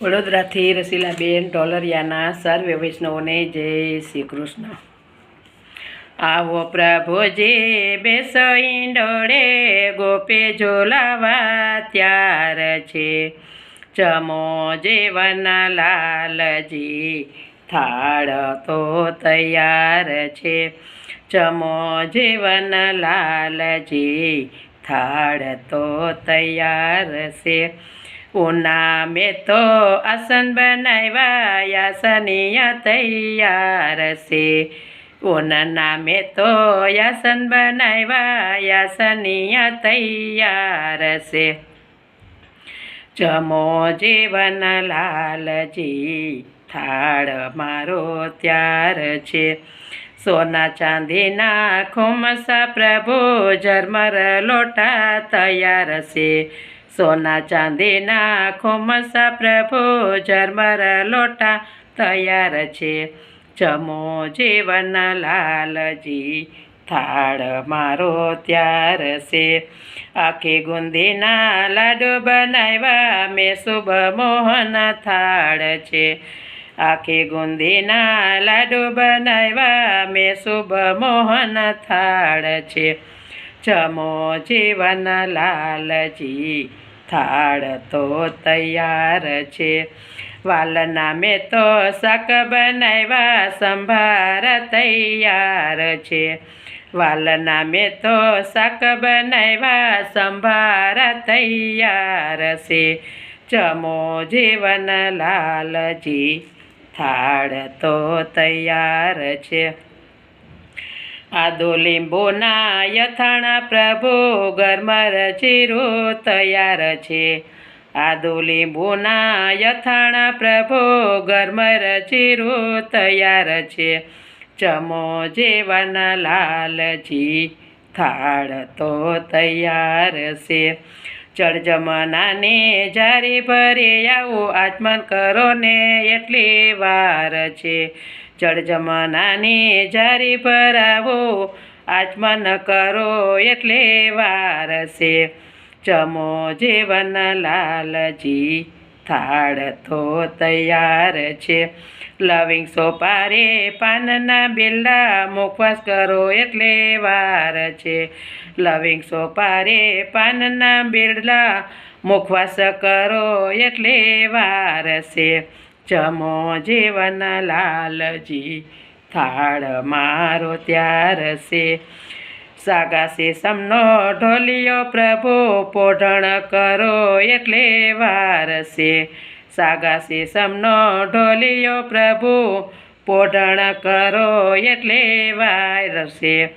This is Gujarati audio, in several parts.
વડોદરાથી રસીલાબેન ઢોલરિયાના સર્વે વૈષ્ણવોને જય શ્રી કૃષ્ણ। આવો પ્રભુજી બેસો ઈંડોળે, ગોપે ઝોલાવા ત્યાર છે। ચમો જીવન લાલજી, થાળ તો તૈયાર છે। ચમો જીવન લાલજી, થાળ તો તૈયાર છે। ઉના મેં તો આસન બનાવ્યા, યાસનિયા તૈયાર છે। ઉના મેં તો આસન બનાવ્યા, યાસનિયા તૈયાર છે। જમો જીવન લાલજી, થાળ મારો ત્યાર છે। સોના ચાંદીના ખુમસા પ્રભુ, ઝરમર લોટા તૈયાર છે। સોના ચાંદીના ખુમસા પ્રભુ, ઝરમર લોટા તૈયાર છે। જમો જીવન લાલજી, થાળ મારો ત્યાર છે। આખી ગુંદીના લાડુ બનાવ્યા, મેં શુભ મોહન થાળ છે। આખી ગુંદીના લાડુ બનાવ્યા, મેં શુભ મોહન થાળ છે। જમો જીવન લાલજી, થાળ તો તૈયાર છે। વાલના મેં તો શાક બનાવ્યા, સંભાર તૈયાર છે। વાલના મેં તો શાક બનાવ્યા, સંભાર તૈયાર છે। જમો જીવન લાલજી, થાળ તો તૈયાર છે। આદુ લીંબુના યથાણા પ્રભુ, ગરમર જીરું તૈયાર છે। આદુ લીંબુના યથાણા પ્રભુ, ગરમર જીરું તૈયાર છે। જમો જીવન લાલજી, થાળ તો તૈયાર છે। જળજમનાની જારી ભરી આવું, આચમન કરો ને એટલી વાર છે। જળજમનાની જારી ભરાવો, આચમન કરો એટલી વાર છે। જમો જીવન લાલજી, થાળ તો તૈયાર છે। લવિંગ સોપારી પાનના બિલ્લા, મુખવાસ કરો એટલે વાર છે। લવિંગ સોપારી પાનના બિલ્લા, મુખવાસ કરો એટલે વાર છે। જમો જીવન લાલજી, થાળ મારો ત્યાર છે। સાગાસી સમનો ઢોલિયો પ્રભુ, પોઢણ કરો એટલે વાર છે। સાગાસી સમનો ઢોલિયો પ્રભુ, પોઢણ કરો એટલે વાર છે।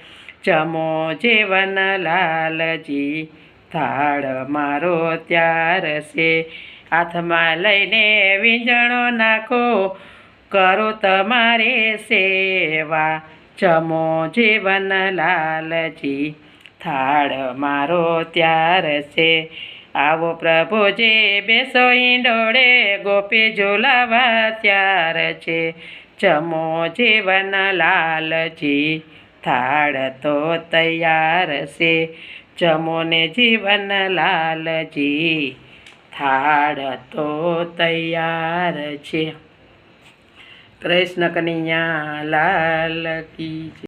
જમો જીવન લાલજી, થાળ મારો ત્યાર છે। હાથમાં લઈને વીંજણો નાખો, કરો તમારે સેવા। જમો જીવન લાલજી, થાળ મારો ત્યાર છે। આવો પ્રભુજી બેસો ઈંડોળે, ગોપી ઝોલાવા ત્યાર છે। જમો જીવન લાલજી, થાળ તો તૈયાર છે। જમો ને જીવન લાલજી, થાળ તો તૈયાર છે। કૃષ્ણ કનૈયા લાલ કી જય।